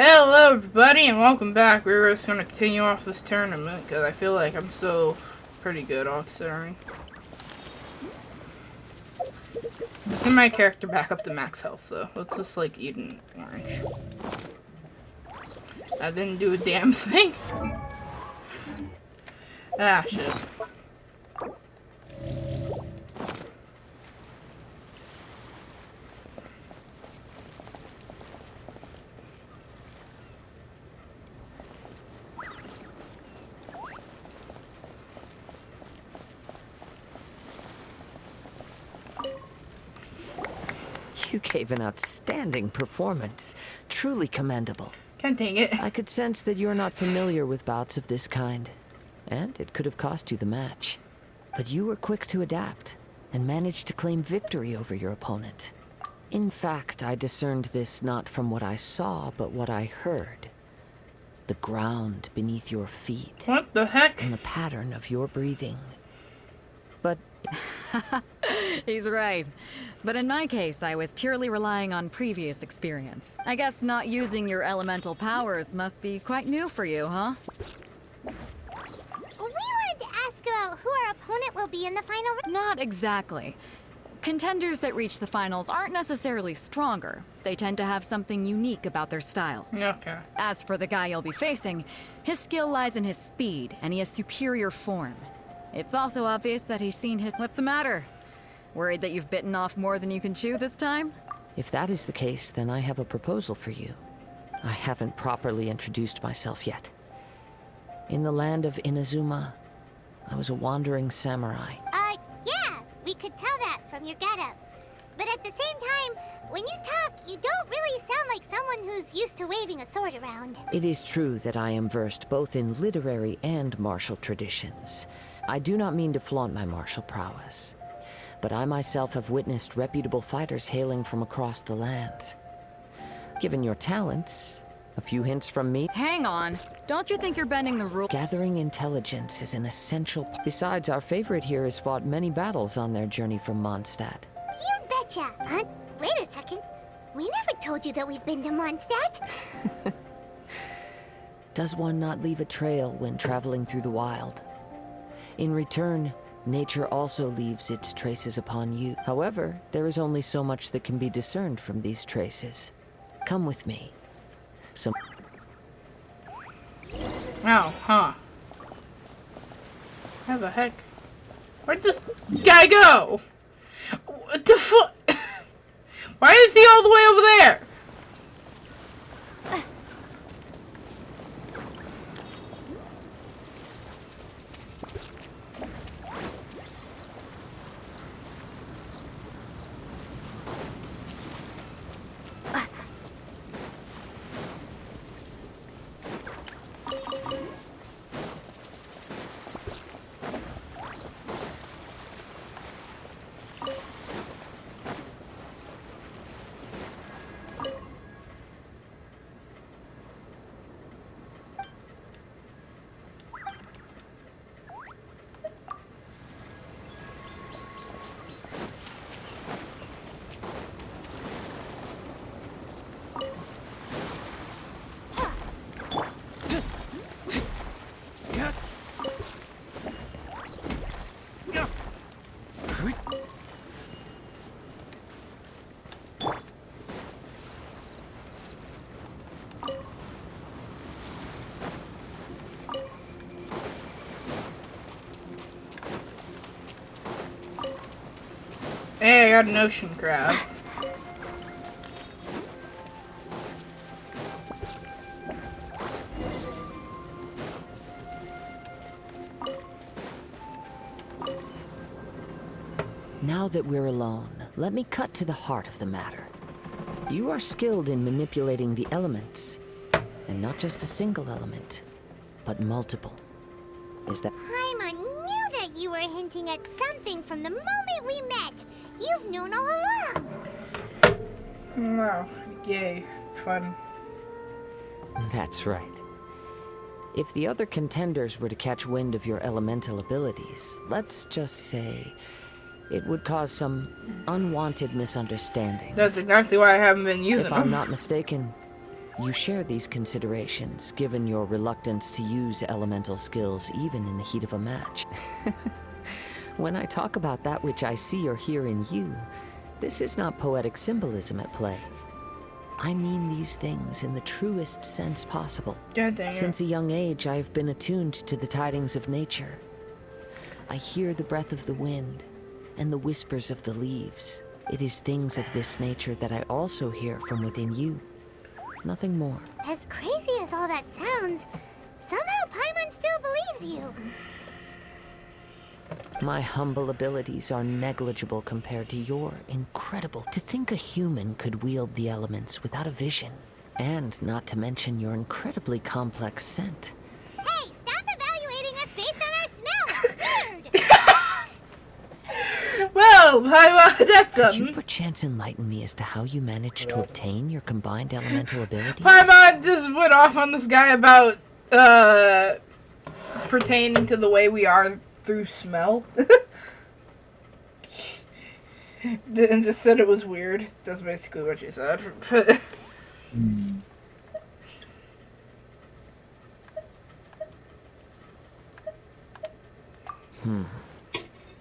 Hello everybody and welcome back. We're just going to continue off this tournament because I feel like I'm still pretty good all considering. See my character back up to max health though. Let's just like eat an orange. I didn't do a damn thing. Ah shit. You gave an outstanding performance. Truly commendable. Can't dang it. I could sense that you're not familiar with bouts of this kind, and it could have cost you the match. But you were quick to adapt, and managed to claim victory over your opponent. In fact, I discerned this not from what I saw, but what I heard. The ground beneath your feet. What the heck? And the pattern of your breathing. But... He's right. But in my case, I was purely relying on previous experience. I guess not using your elemental powers must be quite new for you, huh? We wanted to ask about who our opponent will be in the final round. Not exactly. Contenders that reach the finals aren't necessarily stronger. They tend to have something unique about their style. Okay. As for the guy you'll be facing, his skill lies in his speed, and he has superior form. It's also obvious that he's seen his... What's the matter? Worried that you've bitten off more than you can chew this time? if that is the case, then I have a proposal for you. I haven't properly introduced myself yet. In the land of Inazuma, I was a wandering samurai. Yeah, we could tell that from your getup. But at the same time, when you talk, you don't really sound like someone who's used to waving a sword around. It is true that I am versed both in literary and martial traditions. I do not mean to flaunt my martial prowess, but I myself have witnessed reputable fighters hailing from across the lands. Given your talents, a few hints from me... Hang on. Don't you think you're bending the rules? Gathering intelligence is an essential part. Besides, our favorite here has fought many battles on their journey from Mondstadt. You betcha! Wait a second. We never told you that we've been to Mondstadt. Does one not leave a trail when traveling through the wild? In return, nature also leaves its traces upon you. However, there is only so much that can be discerned from these traces. Come with me. Oh, huh. How the heck? Where'd this guy go? What the fuck? Why is he all the way over there? Hey, I got an ocean crab. Now that we're alone, let me cut to the heart of the matter. You are skilled in manipulating the elements, and not just a single element, but multiple. Is that... Paimon knew that you were hinting at something from the moment we met. You've known all along. Wow, yay, fun. That's right. If the other contenders were to catch wind of your elemental abilities, let's just say, it would cause some unwanted misunderstandings. That's exactly why I haven't been using If them. I'm not mistaken, You share these considerations, given your reluctance to use elemental skills even in the heat of a match. When I talk about that which I see or hear in you, this is not poetic symbolism at play. I mean these things in the truest sense possible. God dang it. Since a young age, I have been attuned to the tidings of nature. I hear the breath of the wind and the whispers of the leaves. It is things of this nature that I also hear from within you. Nothing more. As crazy as all that sounds, somehow Paimon still believes you. My humble abilities are negligible compared to your incredible. To think a human could wield the elements without a vision, and not to mention your incredibly complex scent. Hey, stop evaluating us based on our smell! It's weird! Well, that's Could you something. perchance enlighten me as to how you managed to obtain your combined elemental abilities? Paimon just went off on this guy about pertaining to the way we are through smell. And just said it was weird. That's basically what she said.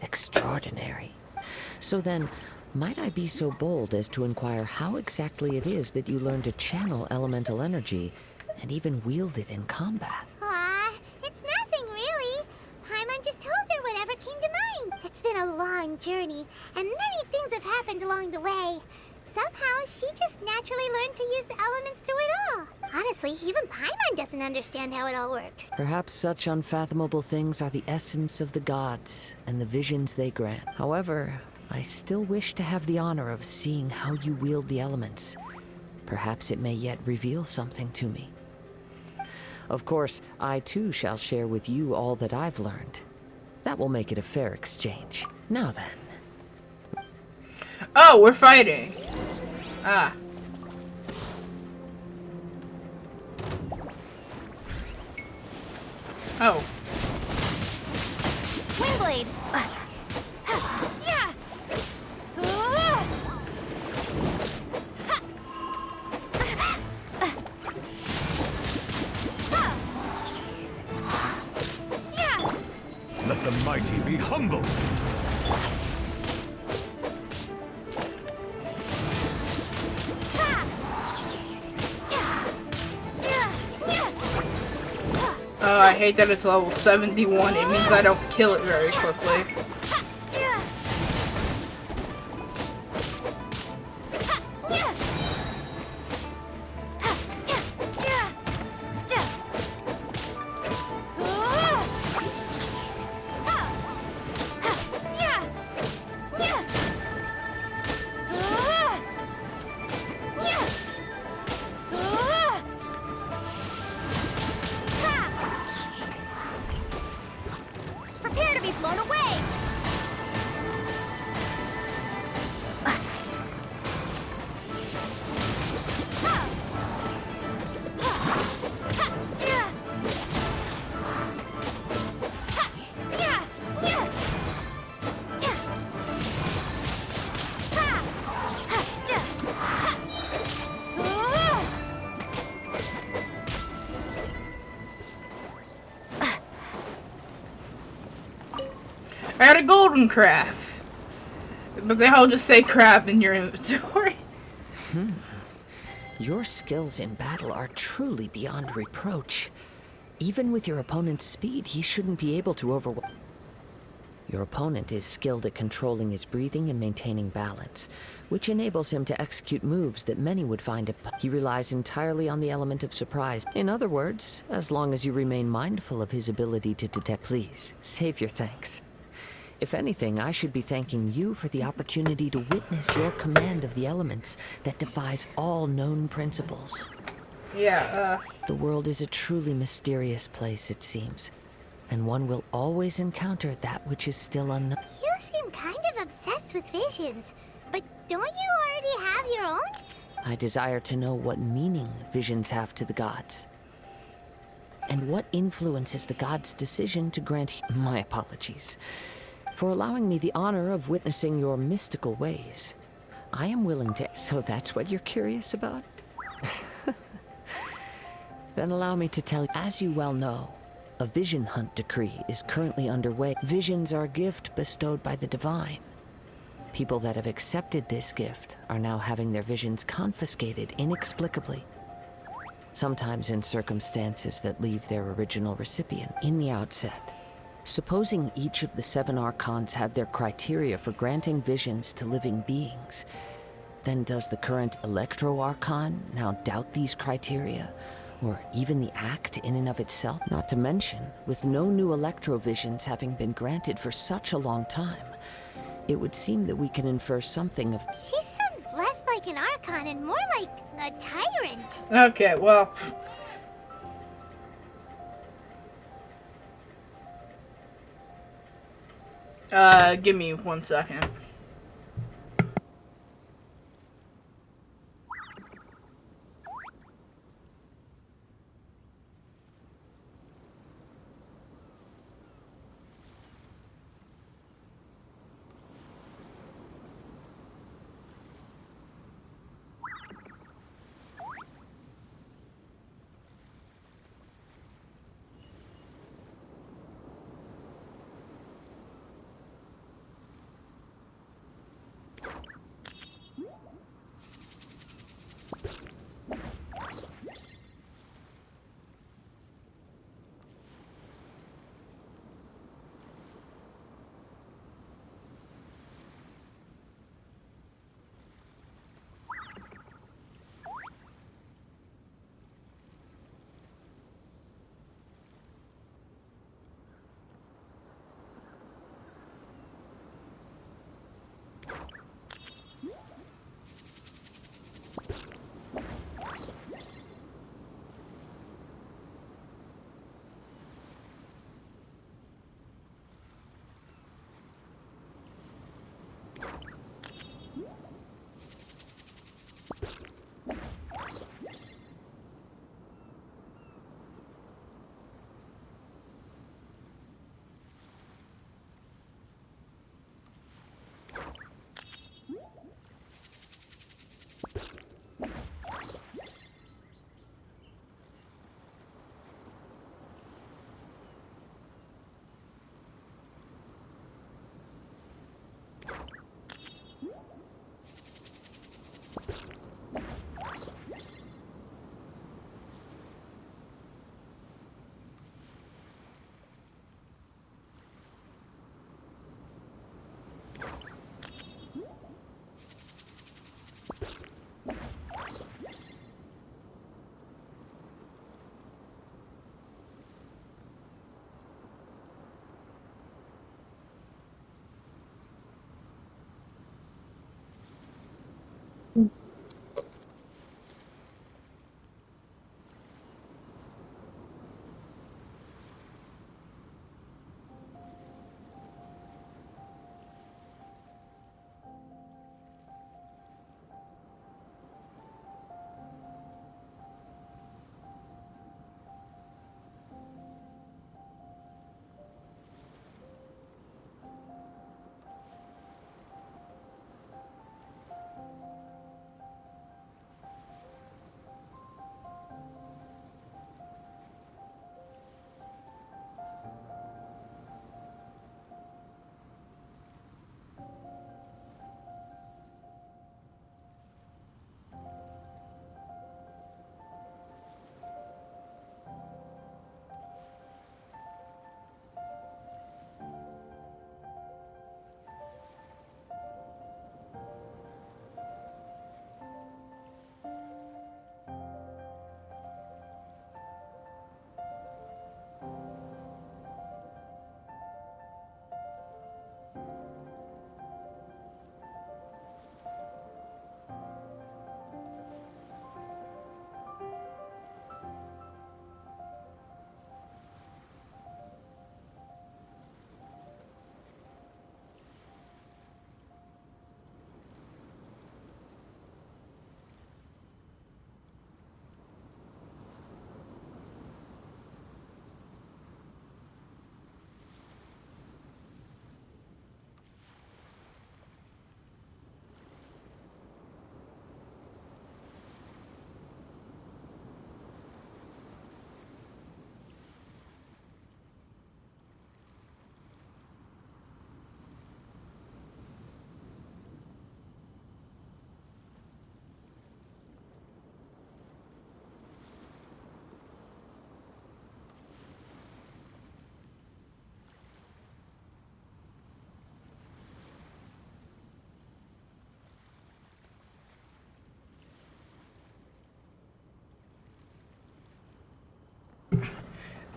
Extraordinary. So then, might I be so bold as to inquire how exactly it is that you learn to channel elemental energy and even wield it in combat? Aw, it's nothing really. Paimon just told her whatever came to mind. It's been a long journey, and many things have happened along the way. Somehow, she just naturally learned to use the elements through it all. Honestly, even Paimon doesn't understand how it all works. Perhaps such unfathomable things are the essence of the gods and the visions they grant. However, I still wish to have the honor of seeing how you wield the elements. Perhaps it may yet reveal something to me. Of course, I too shall share with you all that I've learned. That will make it a fair exchange. Now then. Oh, we're fighting. Ah. Oh. Windblade! Let the mighty be humbled. Oh, I hate that it's level 71. It means I don't kill it very quickly. Prepare to be blown away! I got a golden crab. But they all just say crab in your inventory. Your skills in battle are truly beyond reproach. Even with your opponent's speed, he shouldn't be able to overwhelm. Your opponent is skilled at controlling his breathing and maintaining balance, which enables him to execute moves that many would find he relies entirely on the element of surprise. In other words, as long as you remain mindful of his ability to detect, please, save your thanks. If anything, I should be thanking you for the opportunity to witness your command of the elements that defies all known principles. Yeah, The world is a truly mysterious place, it seems, and one will always encounter that which is still unknown. You seem kind of obsessed with visions, but don't you already have your own? I desire to know what meaning visions have to the gods, and what influences the gods' decision to grant my apologies for allowing me the honor of witnessing your mystical ways. I am willing to... So that's what you're curious about? Then allow me to tell you, as you well know, a vision hunt decree is currently underway. Visions are a gift bestowed by the divine. People that have accepted this gift are now having their visions confiscated inexplicably. Sometimes in circumstances that leave their original recipient. In the outset, supposing each of the 7 archons had their criteria for granting visions to living beings, then does the current Electro-Archon now doubt these criteria? Or even the act in and of itself? Not to mention, with no new Electro-Visions having been granted for such a long time, it would seem that we can infer something of... She sounds less like an Archon and more like a tyrant. Okay, well. Give me 1 second.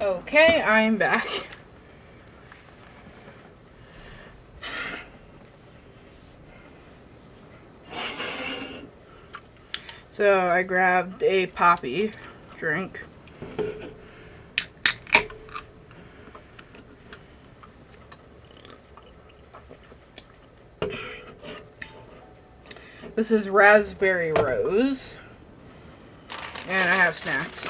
Okay, I'm back. So I grabbed a poppy drink. This is raspberry rose. And I have snacks.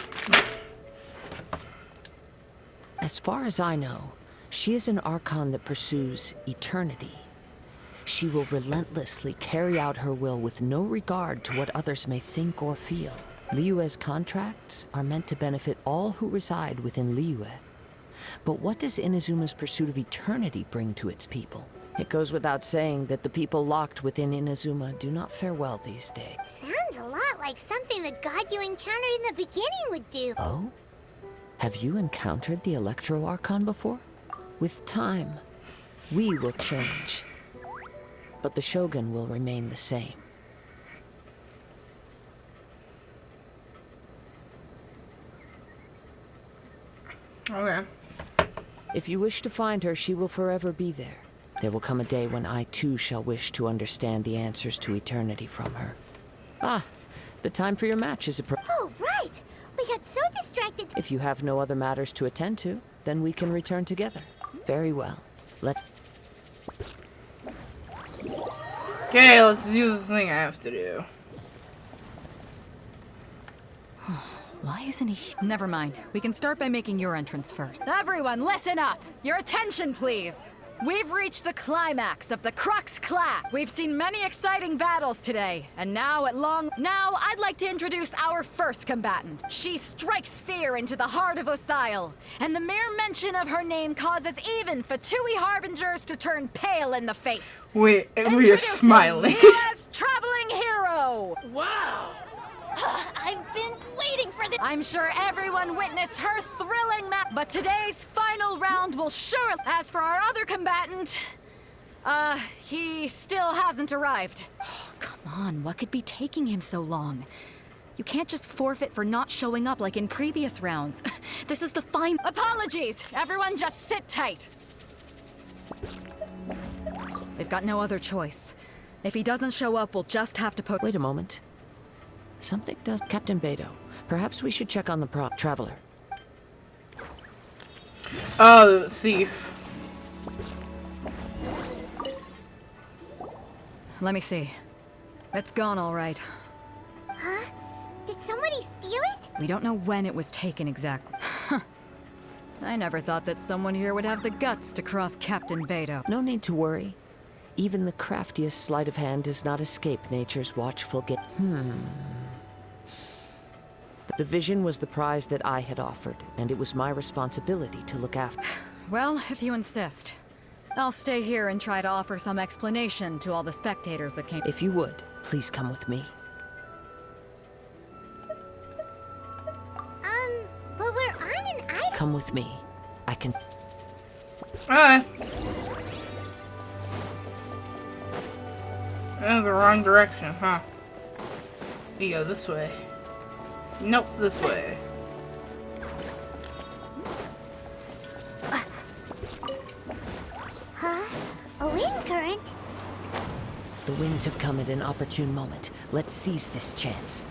As far as I know, she is an Archon that pursues eternity. She will relentlessly carry out her will with no regard to what others may think or feel. Liyue's contracts are meant to benefit all who reside within Liyue. But what does Inazuma's pursuit of eternity bring to its people? It goes without saying that the people locked within Inazuma do not fare well these days. Sounds a lot like something the god you encountered in the beginning would do. Oh? Have you encountered the Electro Archon before? With time, we will change. But the Shogun will remain the same. Okay. If you wish to find her, she will forever be there. There will come a day when I too shall wish to understand the answers to eternity from her. Ah, the time for your match is approaching. Oh, right! We got so distracted. If you have no other matters to attend to, then we can return together. Very well. Okay, let's do the thing I have to do. Why isn't he? Never mind. We can start by making your entrance first. Everyone, listen up! Your attention, please! We've reached the climax of the Crux Clash. We've seen many exciting battles today, and now I'd like to introduce our first combatant. She strikes fear into the heart of Osile, and the mere mention of her name causes even Fatui Harbingers to turn pale in the face. We are Introducing smiling. Liyue's traveling hero! Wow! I've been waiting for this. I'm sure everyone witnessed her thrilling match. But today's final round will surely. As for our other combatant, he still hasn't arrived. Oh, come on, what could be taking him so long? You can't just forfeit for not showing up like in previous rounds. This is the final. Apologies! Everyone just sit tight. We've got no other choice. If he doesn't show up, we'll just have to put. Wait a moment. Something does... Captain Beidou, perhaps we should check on the Traveler. Oh, the thief. Let me see. It's gone all right. Huh? Did somebody steal it? We don't know when it was taken exactly. I never thought that someone here would have the guts to cross Captain Beidou. No need to worry. Even the craftiest sleight of hand does not escape nature's watchful gaze. The vision was the prize that I had offered, and it was my responsibility to look after. Well, if you insist. I'll stay here and try to offer some explanation to all the spectators that came. If you would, please come with me. But we're on an island. Come with me. I can... Alright. Oh, the wrong direction, huh? You go this way. Nope, this way. Huh? A wind current? The winds have come at an opportune moment. Let's seize this chance.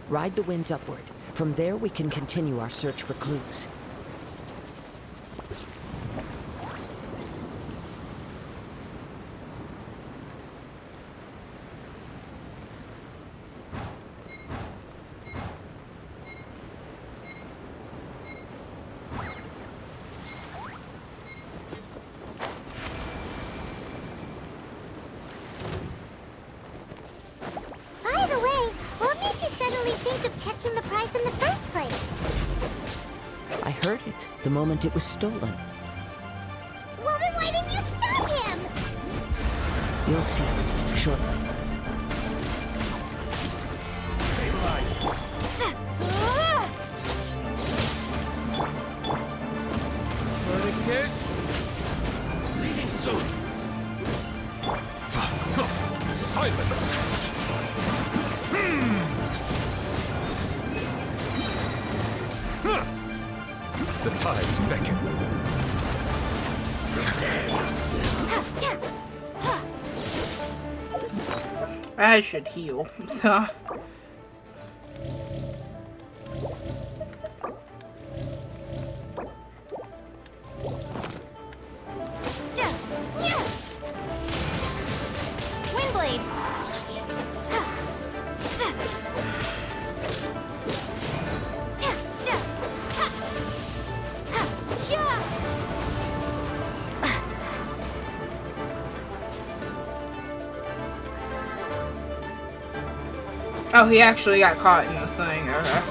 Ride the winds upward. From there, we can continue our search for clues. By the way, what made you suddenly think of checking the price in the first place? I heard it the moment it was stolen. Well, then why didn't you stop him? You'll see shortly. Volunteers? Leaving soon. Silence! The tides beckon. I should heal. So. Windblade. Oh, he actually got caught in the thing. Okay.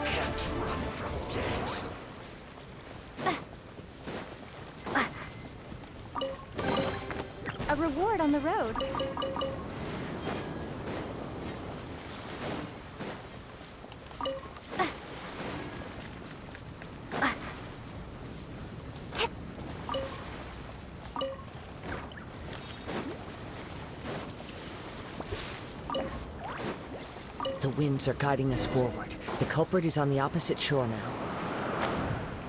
Can't run from death. A reward on the road. The winds are guiding us forward. The culprit is on the opposite shore now.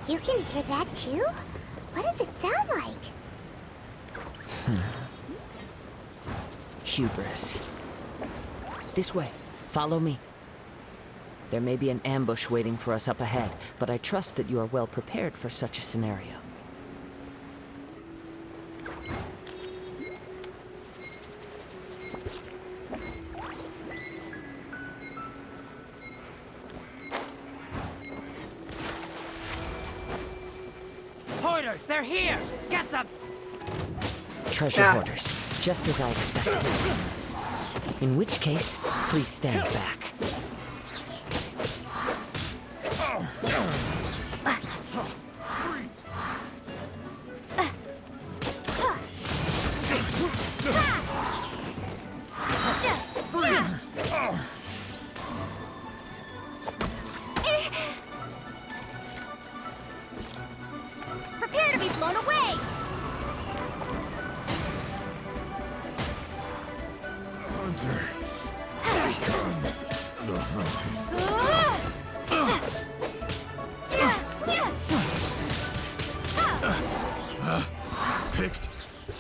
You can hear that too? What does it sound like? Hubris. This way. Follow me. There may be an ambush waiting for us up ahead, but I trust that you are well prepared for such a scenario. Hoarders, they're here! Get them! Treasure hoarders, just as I expected. In which case, please stand back. Prepare to be blown away! Hunter comes the hunting. Picked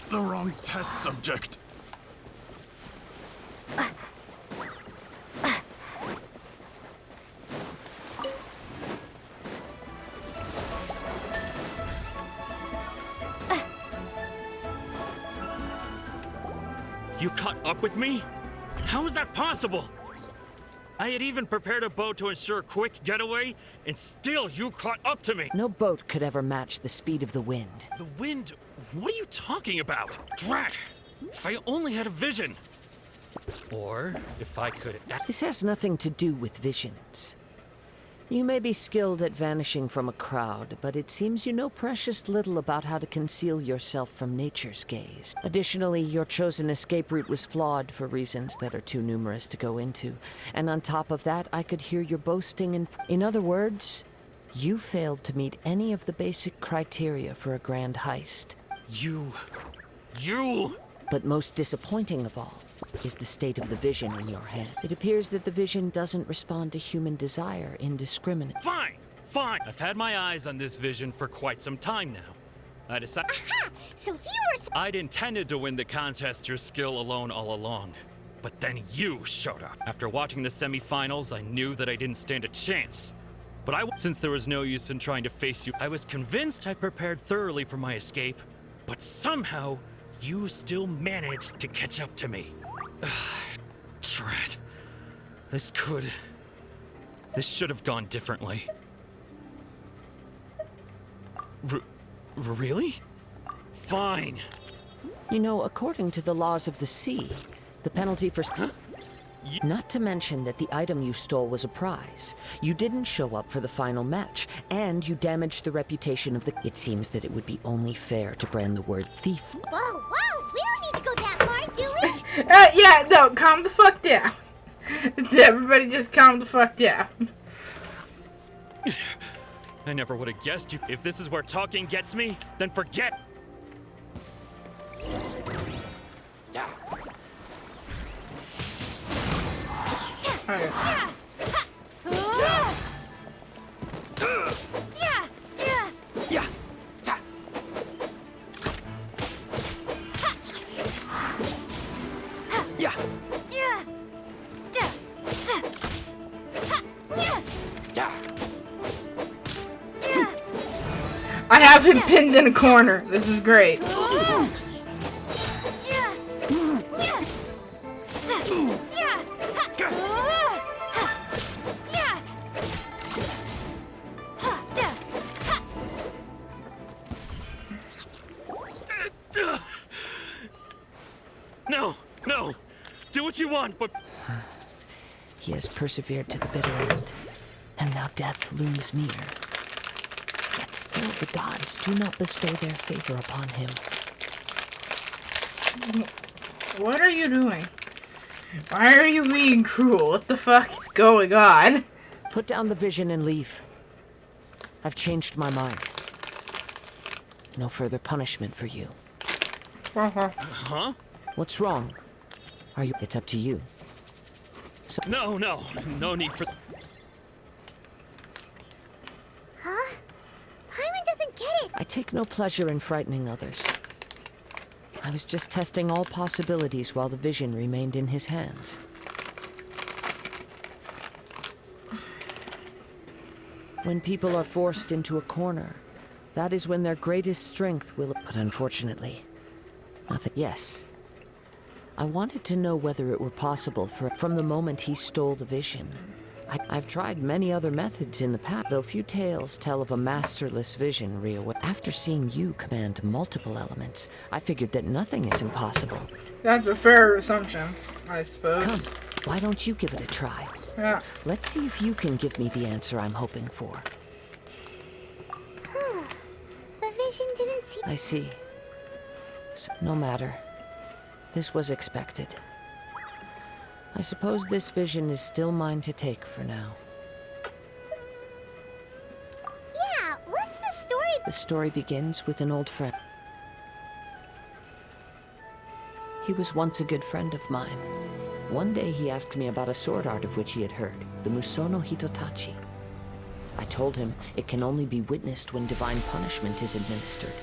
the wrong test subject. You caught up with me? How is that possible? I had even prepared a boat to ensure a quick getaway, and still you caught up to me! No boat could ever match the speed of the wind. The wind? What are you talking about? Drat! If I only had a vision! Or if I could This has nothing to do with visions. You may be skilled at vanishing from a crowd, but it seems you know precious little about how to conceal yourself from nature's gaze. Additionally, your chosen escape route was flawed for reasons that are too numerous to go into. And on top of that, I could hear your boasting in other words, you failed to meet any of the basic criteria for a grand heist. You... But most disappointing of all is the state of the vision in your head. It appears that the vision doesn't respond to human desire indiscriminately. Fine! Fine! I've had my eyes on this vision for quite some time now. I decided... Aha! So you were... I'd intended to win the contest through skill alone all along. But then you showed up. After watching the semifinals, I knew that I didn't stand a chance. But since there was no use in trying to face you, I was convinced I prepared thoroughly for my escape. But somehow, you still managed to catch up to me. Drat. This should have gone differently. Really? Fine. You know, according to the laws of the sea, the penalty for... Not to mention that the item you stole was a prize. You didn't show up for the final match, and you damaged the reputation of the... It seems that it would be only fair to brand the word thief. Whoa, whoa! We don't need to go that far, do we? Yeah, no, calm the fuck down. Everybody just calm the fuck down. I never would have guessed you. If this is where talking gets me, then forget. Okay. Yeah. Ta. Yeah. Ja. I have him pinned in a corner. This is great. No, no. Do what you want, but He has persevered to the bitter end, and now death looms near. Yet still the gods do not bestow their favor upon him. What are you doing? Why are you being cruel? What the fuck is going on? Put down the vision and leave. I've changed my mind. No further punishment for you. huh? What's wrong? Are you? It's up to you. No, no need for. Huh? Paimon doesn't get it. I take no pleasure in frightening others. I was just testing all possibilities while the vision remained in his hands. When people are forced into a corner, that is when their greatest strength will... But unfortunately, nothing... Yes. I wanted to know whether it were possible for... From the moment he stole the vision. I've tried many other methods in the past, though few tales tell of a masterless vision reawakened. After seeing you command multiple elements, I figured that nothing is impossible. That's a fair assumption, I suppose. Come, why don't you give it a try? Yeah. Let's see if you can give me the answer I'm hoping for. The vision didn't see. I see. No matter. This was expected. I suppose this vision is still mine to take for now. Yeah, what's the story? The story begins with an old friend. He was once a good friend of mine. One day he asked me about a sword art of which he had heard, the Musono Hitotachi. I told him it can only be witnessed when divine punishment is administered.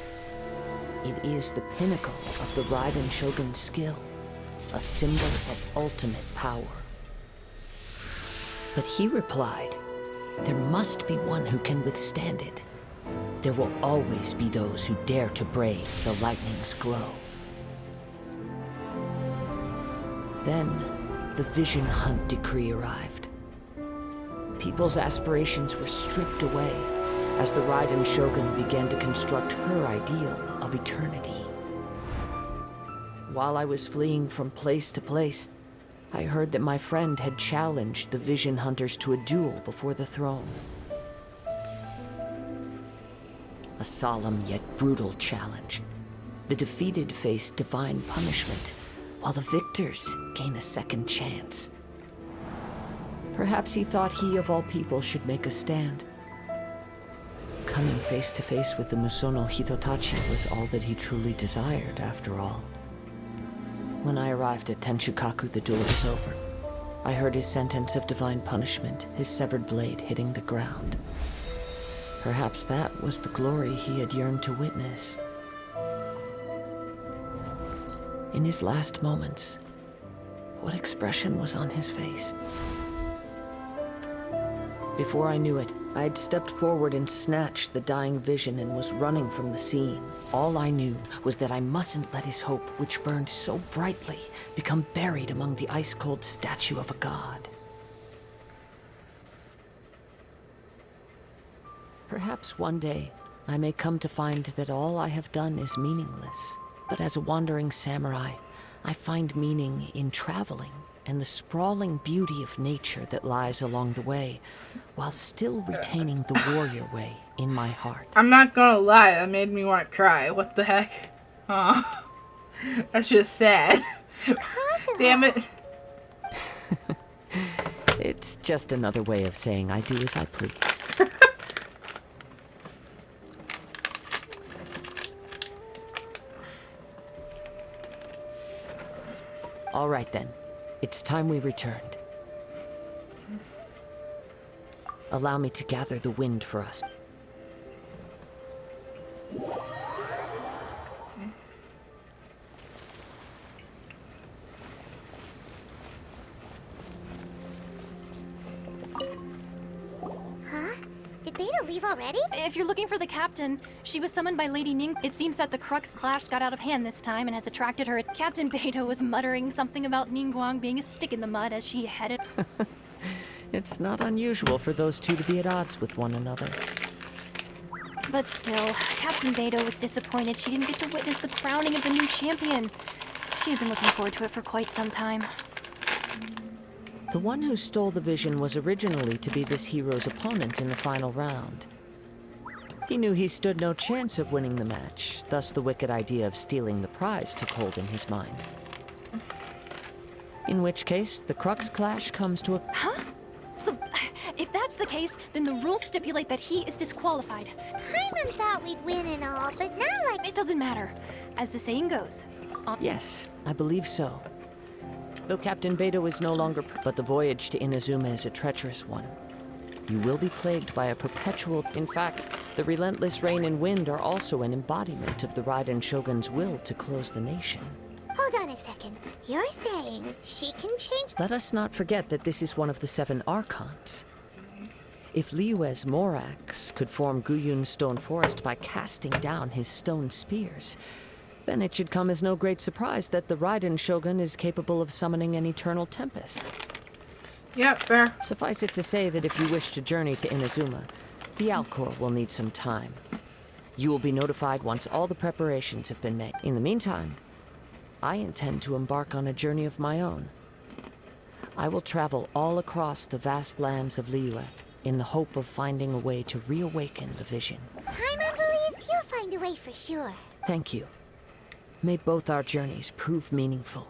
It is the pinnacle of the Raiden Shogun's skill, a symbol of ultimate power. But he replied, there must be one who can withstand it. There will always be those who dare to brave the lightning's glow. Then, the Vision Hunt decree arrived. People's aspirations were stripped away as the Raiden Shogun began to construct her ideal of eternity. While I was fleeing from place to place, I heard that my friend had challenged the Vision Hunters to a duel before the throne. A solemn yet brutal challenge. The defeated face divine punishment, while the victors gain a second chance. Perhaps he thought he of all people should make a stand. Coming face to face with the Musono Hitotachi was all that he truly desired, after all. When I arrived at Tenshukaku, the duel was over. I heard his sentence of divine punishment, his severed blade hitting the ground. Perhaps that was the glory he had yearned to witness. In his last moments, what expression was on his face? Before I knew it, I had stepped forward and snatched the dying vision and was running from the scene. All I knew was that I mustn't let his hope, which burned so brightly, become buried among the ice-cold statue of a god. Perhaps one day, I may come to find that all I have done is meaningless. But as a wandering samurai, I find meaning in traveling and the sprawling beauty of nature that lies along the way, while still retaining the warrior way in my heart. I'm not gonna lie, that made me want to cry. What the heck? Aw. That's just sad. Damn it. It's just another way of saying I do as I please. All right then. It's time we returned. Allow me to gather the wind for us. Huh? Did Beta leave already? If you're looking for the captain, she was summoned by Lady Ning. It seems that the Crux clash got out of hand this time and has attracted her. Captain Beidou was muttering something about Ningguang being a stick in the mud as she headed. It's not unusual for those two to be at odds with one another. But still, Captain Beidou was disappointed she didn't get to witness the crowning of the new champion. She had been looking forward to it for quite some time. The one who stole the vision was originally to be this hero's opponent in the final round. He knew he stood no chance of winning the match, thus the wicked idea of stealing the prize took hold in his mind. In which case, the Crux clash comes to a... Huh? So, if that's the case, then the rules stipulate that he is disqualified. Paimon thought we'd win and all, but not like... It doesn't matter. As the saying goes. Yes, I believe so. Though Captain Beidou is no longer... But the voyage to Inazuma is a treacherous one. You will be plagued by a perpetual... In fact, the relentless rain and wind are also an embodiment of the Raiden Shogun's will to close the nation. Hold on a second. You're saying she can change... Let us not forget that this is one of the 7 Archons. If Liyue's Morax could form Guyun's stone forest by casting down his stone spears, then it should come as no great surprise that the Raiden Shogun is capable of summoning an eternal tempest. Yep, fair. Suffice it to say that if you wish to journey to Inazuma, the Alcor will need some time. You will be notified once all the preparations have been made. In the meantime, I intend to embark on a journey of my own. I will travel all across the vast lands of Liyue in the hope of finding a way to reawaken the vision. Paimon believes you'll find a way for sure. Thank you. May both our journeys prove meaningful.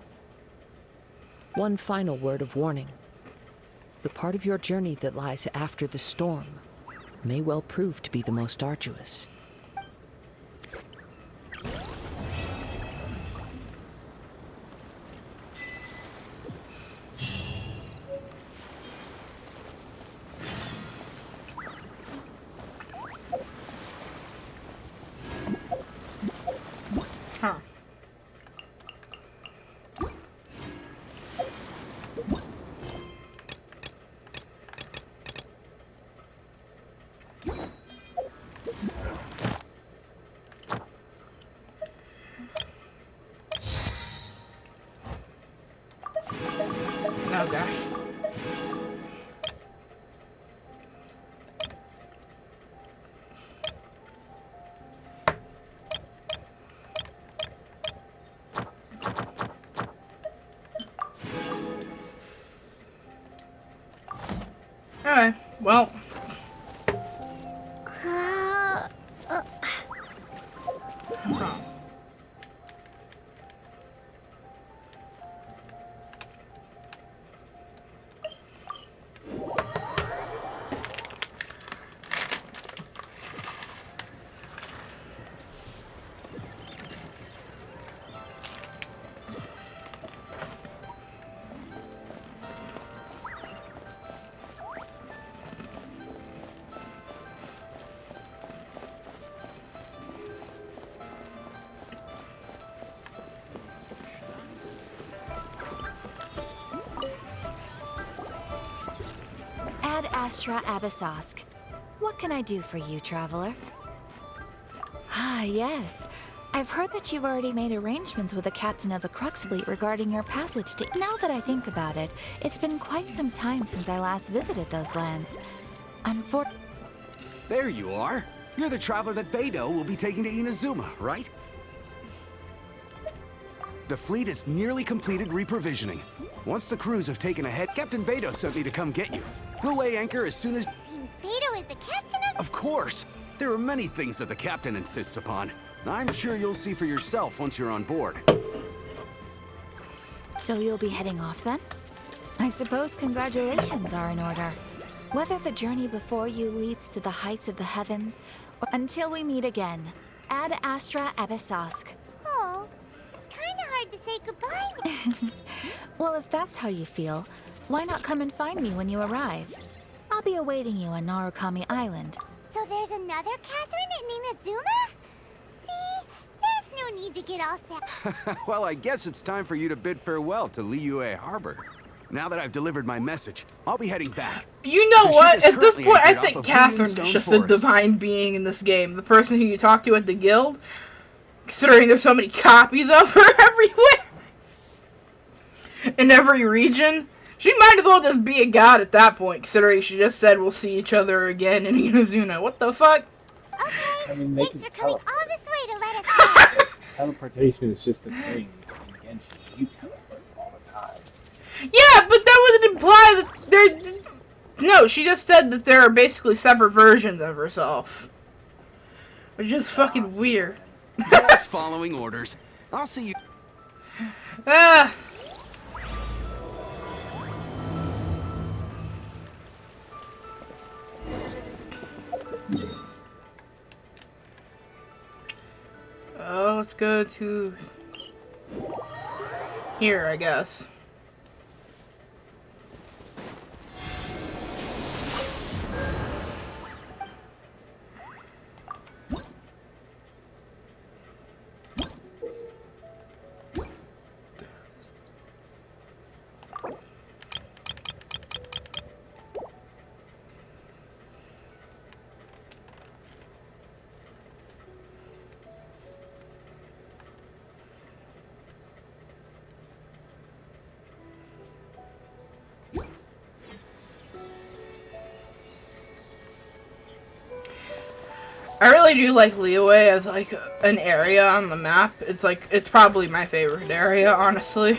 One final word of warning. The part of your journey that lies after the storm may well prove to be the most arduous. Huh. Okay. Alright, well. Huh. Ad Astra Abyssosk. What can I do for you, traveler? Ah, yes. I've heard that you've already made arrangements with the captain of the Crux fleet regarding your passage to... Now that I think about it, it's been quite some time since I last visited those lands. There you are. You're the traveler that Beidou will be taking to Inazuma, right? The fleet is nearly completed reprovisioning. Once the crews have taken ahead, Captain Beidou sent me to come get you. We'll weigh anchor as soon as... Seems Beidou is the captain of... Of course! There are many things that the captain insists upon. I'm sure you'll see for yourself once you're on board. So you'll be heading off then? I suppose congratulations are in order. Whether the journey before you leads to the heights of the heavens, or until we meet again, Ad Astra Abyssosk. Oh, it's kinda hard hard to say goodbye. Well, if that's how you feel, why not come and find me when you arrive? I'll be awaiting you on Narukami Island. So there's another Catherine at Ninazuma? See, there's no need to get all sad. Well, I guess it's time for you to bid farewell to Liyue Harbor. Now that I've delivered my message, I'll be heading back. You know The what? ship is At this currently point, I anchored think off of Catherine's Moonstone just a Forest. divine being in this game. The person who you talk to at the guild, considering there's so many copies of her everywhere. In every region. She might as well just be a god at that point, considering she just said we'll see each other again in Inazuna. What the fuck? Okay, I mean, they thanks can for coming teleport. all this way to let us know. Teleportation is just a thing in Genshin. You teleport all the time. Yeah, but that wouldn't imply that they're... No, she just said that there are basically separate versions of herself. Which is fucking weird. Just following orders. I'll see you. Ah. Oh, let's go to here, I guess. I really do like Liyue as like an area on the map. It's probably my favorite area, honestly.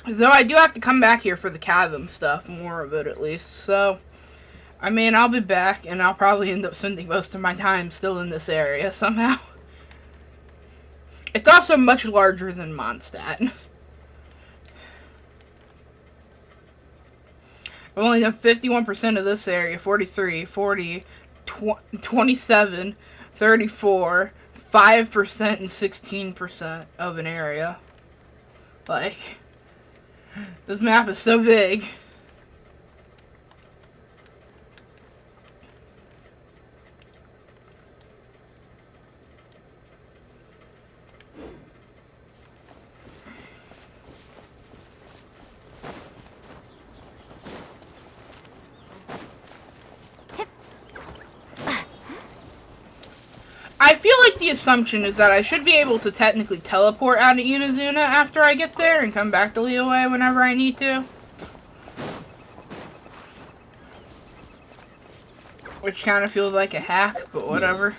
Though I do have to come back here for the chasm stuff, more of it at least. So, I mean, I'll be back and I'll probably end up spending most of my time still in this area somehow. It's also much larger than Mondstadt. I've only done 51% of this area, 43, 40, 27, 34, 5%, and 16% of an area. Like, this map is so big. I feel like the assumption is that I should be able to technically teleport out of Inazuna after I get there and come back to Liyue whenever I need to. Which kind of feels like a hack, but whatever.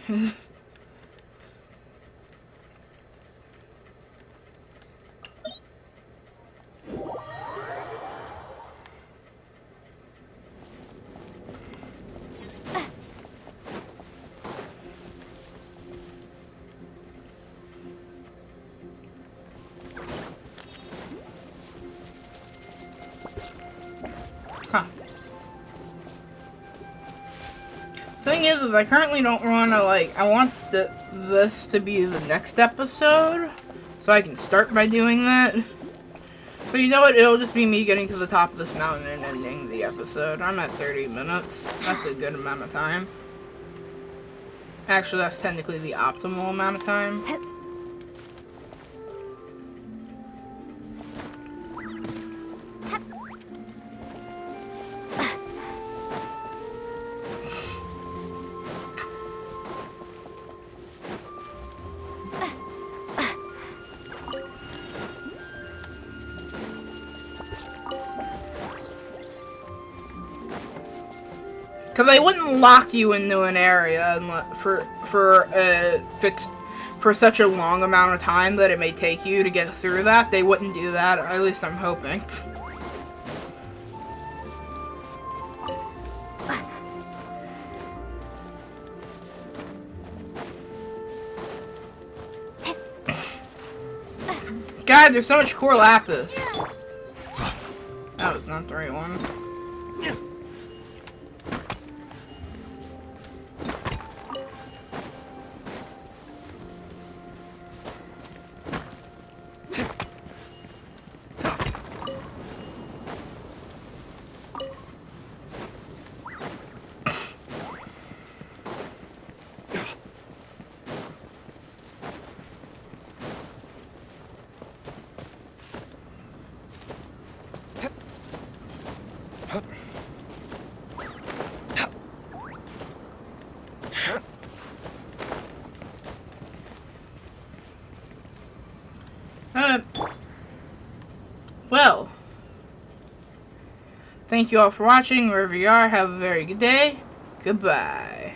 Huh. Thing is I currently don't want to, like, I want this to be the next episode, so I can start by doing that. But you know what, it'll just be me getting to the top of this mountain and ending the episode. I'm at 30 minutes. That's a good amount of time. Actually, that's technically the optimal amount of time. Because they wouldn't lock you into an area for such a long amount of time that it may take you to get through that. They wouldn't do that, or at least I'm hoping. God, there's so much core lapis. That was not the right one. Well, thank you all for watching. Wherever you are, have a very good day. Goodbye.